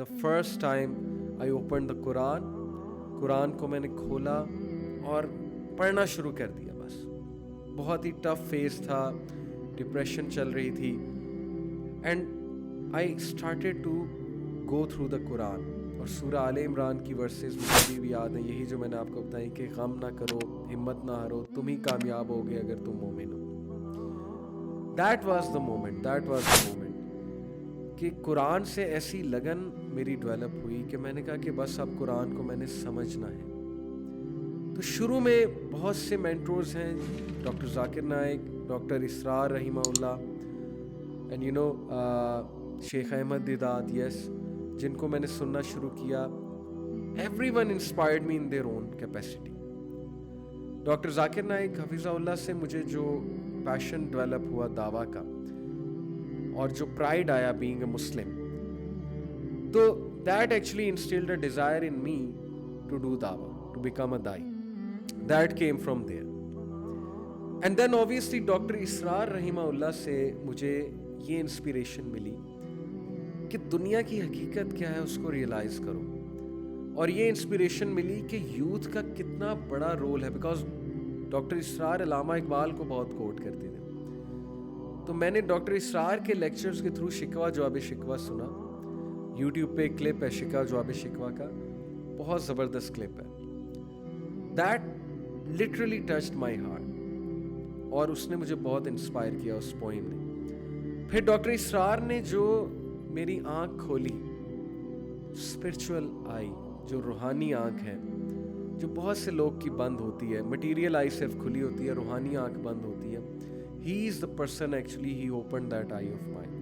The first time I opened the قرآن کو میں نے کھولا اور پڑھنا شروع کر دیا. بس بہت ہی ٹف فیز تھا, ڈپریشن چل رہی تھی, and I started to go through the Quran. اور سورہ آل عمران کی ورسز مجھے ابھی بھی یاد ہیں, یہی جو میں نے آپ کو بتائی کہ غم نہ کرو, ہمت نہ ہارو, تم ہی کامیاب ہوگے اگر تم مومن ہو. دیٹ واز دا مومنٹ کہ قرآن سے ایسی لگن میری ڈیولپ ہوئی کہ میں نے کہا کہ بس اب قرآن کو میں نے سمجھنا ہے. تو شروع میں بہت سے مینٹورز ہیں, ڈاکٹر ذاکر نائک, ڈاکٹر اسرار رحمہ اللہ, اینڈ یو نو شیخ احمد دیدات, یس, جن کو میں نے سننا شروع کیا. Every one inspired me in their own capacity. Doctor Zakir Naik حفظہ اللہ سے مجھے جو پیشن ڈیولپ ہوا دعویٰ کا, اور جو پرائڈ آیا بینگ اے مسلم, تو that actually instilled a desire in me to do دعویٰ, ٹو بیکم اے دائی. That came from there. And then obviously doctor Israr رحمہ اللہ سے مجھے یہ انسپریشن ملی کہ دنیا کی حقیقت کیا ہے اس کو ریئلائز کرو. اور یہ انسپریشن ملی کہ یوتھ کا کتنا بڑا رول ہے, بیکاز ڈاکٹر اسرار علامہ اقبال کو بہت کوٹ کرتے تھے. تو میں نے ڈاکٹر اسرار کے لیکچرز کے تھرو شکوہ جواب شکوہ سنا. یوٹیوب پہ ایک کلپ ہے شکوہ جواب شکوہ کا, بہت زبردست کلپ ہے. That literally touched my heart, اور اس نے مجھے بہت انسپائر کیا اس پوئم نے. پھر ڈاکٹر اسرار نے جو میری آنکھ کھولی, اسپرچول آئی, جو روحانی آنکھ ہے, جو بہت سے لوگ کی بند ہوتی ہے. مٹیریل آئی صرف کھلی ہوتی ہے, روحانی آنکھ بند ہوتی ہے. He is the person actually, he opened that eye of mine.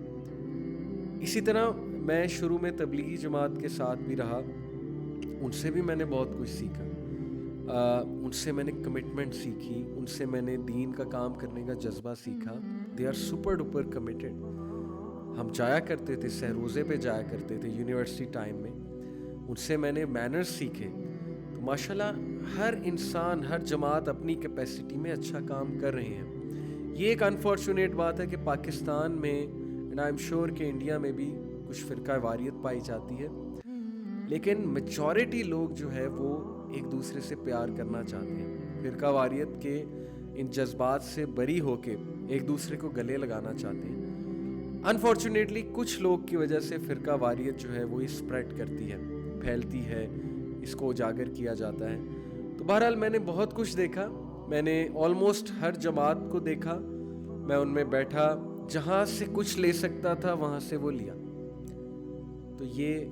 اسی طرح میں شروع میں تبلیغی جماعت کے ساتھ بھی رہا, ان سے بھی میں نے بہت کچھ سیکھا. ان سے میں نے کمٹمنٹ سیکھی, ان سے میں نے دین کا کام کرنے کا جذبہ سیکھا. They are super duper committed. ہم جایا کرتے تھے, سہروزے پہ جایا کرتے تھے یونیورسٹی ٹائم میں, ان سے میں نے مینرز سیکھے. تو ماشاءاللہ ہر انسان, ہر جماعت اپنی کیپیسٹی میں اچھا کام کر رہے ہیں. یہ ایک انفارچونیٹ بات ہے کہ پاکستان میں, اینڈ آئی ایم شیور کہ انڈیا میں بھی کچھ فرقہ واریت پائی جاتی ہے, لیکن میجورٹی لوگ جو ہے وہ ایک دوسرے سے پیار کرنا چاہتے ہیں. فرقہ واریت کے ان جذبات سے بری ہو کے ایک دوسرے کو گلے لگانا چاہتے ہیں. انفارچونیٹلی کچھ لوگ کی وجہ سے فرقہ واریت جو ہے وہ اسپریڈ کرتی ہے, پھیلتی ہے, اس کو اجاگر کیا جاتا ہے. تو بہرحال میں نے بہت کچھ دیکھا, میں نے آلموسٹ ہر جماعت کو دیکھا, میں ان میں بیٹھا, جہاں سے کچھ لے سکتا تھا وہاں سے وہ لیا. تو یہ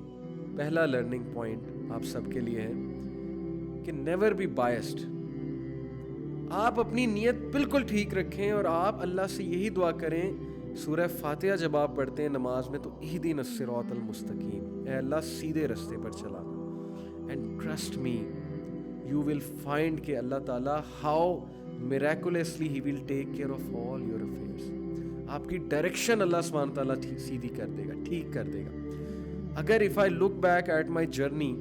پہلا لرننگ پوائنٹ آپ سب کے لیے ہے کہ نیور بی بائسڈ. آپ اپنی نیت بالکل ٹھیک رکھیں, اور آپ اللہ سے یہی دعا کریں. سورہ فاتحہ جب آپ پڑھتے ہیں نماز میں تو اہدنا الصراط المستقیم, اے اللہ سیدھے رستے پر چلانا. And trust me, you will find کہ اللہ تعالیٰ how miraculously he will take care of all your affairs. آپ کی ڈائریکشن اللہ سبحانہ تعالیٰ سیدھی کر دے گا, ٹھیک کر دے گا. اگر if I look back at my journey,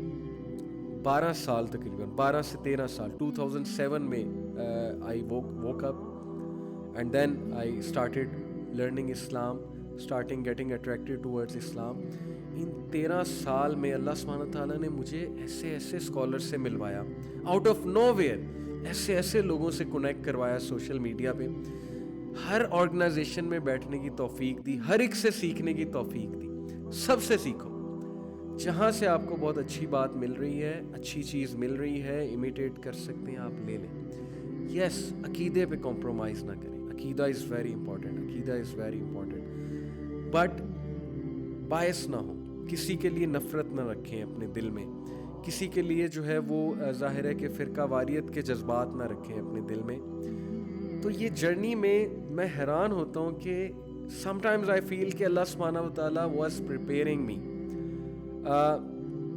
12 سال تقریباً 12 سے 13 سال, 2007 میں I woke up and then I started learning Islam, starting getting attracted towards Islam. ان 13 سال میں اللہ سبحانہ تعالیٰ نے مجھے ایسے ایسے اسکالر سے ملوایا, آؤٹ آف نو ویئر, ایسے ایسے لوگوں سے کنیکٹ کروایا سوشل میڈیا پہ. ہر آرگنائزیشن میں بیٹھنے کی توفیق دی, ہر ایک سے سیکھنے کی توفیق دی. سب سے سیکھو, جہاں سے آپ کو بہت اچھی بات مل رہی ہے, اچھی چیز مل رہی ہے, امیٹیٹ کر سکتے ہیں آپ, لے لیں. یس, عقیدے پہ کمپرومائز نہ کریں, عقیدہ از ویری امپورٹنٹ, عقیدہ از ویری امپورٹنٹ, بٹ باعث نہ ہو, کسی کے لیے نفرت نہ رکھیں اپنے دل میں, کسی کے لیے جو ہے وہ ظاہر ہے کہ فرقہ واریت کے جذبات نہ رکھیں اپنے دل میں. تو یہ جرنی میں میں حیران ہوتا ہوں کہ سم ٹائمز آئی فیل کہ اللہ سبحانہ و تعالیٰ واز پریپیئرنگ می.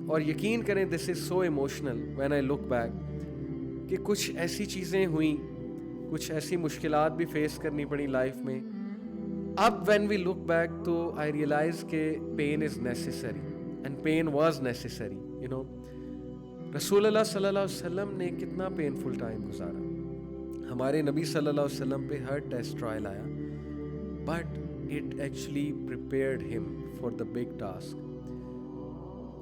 اور یقین کریں this is so emotional when I look back, کہ کچھ ایسی چیزیں ہوئیں, کچھ ایسی مشکلات بھی فیس کرنی پڑی لائف میں. اب when we look back تو I realize کہ pain is necessary and pain was necessary, you know. رسول اللہ صلی اللہ علیہ وسلم نے کتنا پینفل ٹائم گزارا, ہمارے نبی صلی اللہ علیہ وسلم پہ ہر ٹیسٹ ٹرائل آیا, but it actually prepared him for the big task.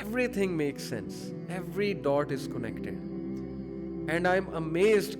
everything makes sense. Every dot is connected. And I'm amazed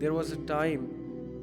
There was a time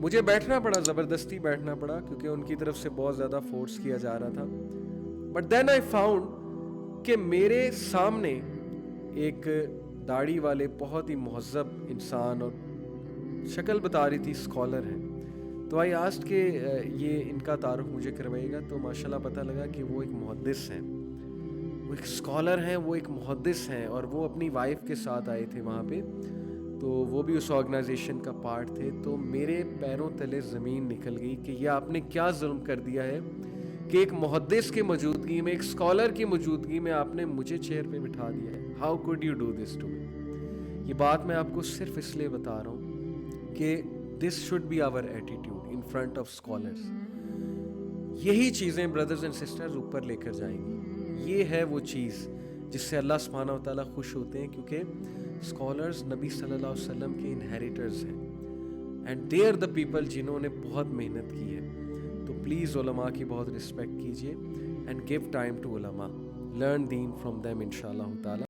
مجھے بیٹھنا پڑا, زبردستی بیٹھنا پڑا, کیونکہ ان کی طرف سے بہت زیادہ فورس کیا جا رہا تھا. بٹ دین آئی فاؤنڈ کہ میرے سامنے ایک داڑھی والے بہت ہی مہذب انسان, اور شکل بتا رہی تھی اسکالر ہیں. تو آئی آسکڈ کہ یہ ان کا تعارف مجھے کروائے گا. تو ماشاء اللہ پتہ لگا کہ وہ ایک محدث ہیں, وہ ایک اسکالر ہیں, وہ ایک محدث ہیں, اور وہ اپنی وائف کے ساتھ آئے تھے وہاں پہ. تو وہ بھی اس آرگنائزیشن کا پارٹ تھے. تو میرے پیروں تلے زمین نکل گئی کہ یہ آپ نے کیا ظلم کر دیا ہے کہ ایک محدث کی موجودگی میں, ایک اسکالر کی موجودگی میں آپ نے مجھے چیئر پہ بٹھا دیا ہے. How could you do this to me. یہ بات میں آپ کو صرف اس لیے بتا رہا ہوں کہ this should be our attitude in front of scholars. یہی چیزیں بردرز اینڈ سسٹرز اوپر لے کر جائیں گی. یہ ہے وہ چیز جس سے اللہ سبحانہ و تعالیٰ خوش ہوتے ہیں, کیونکہ اسکالرز نبی صلی اللہ علیہ وسلم کے انہیریٹرز ہیں, and they are the people جنہوں نے بہت محنت کی ہے. تو پلیز علماء کی بہت رسپیکٹ کیجیے, اینڈ گیو ٹائم ٹو علماء, لرن دین فرام دیم انشاء اللہ تعالیٰ.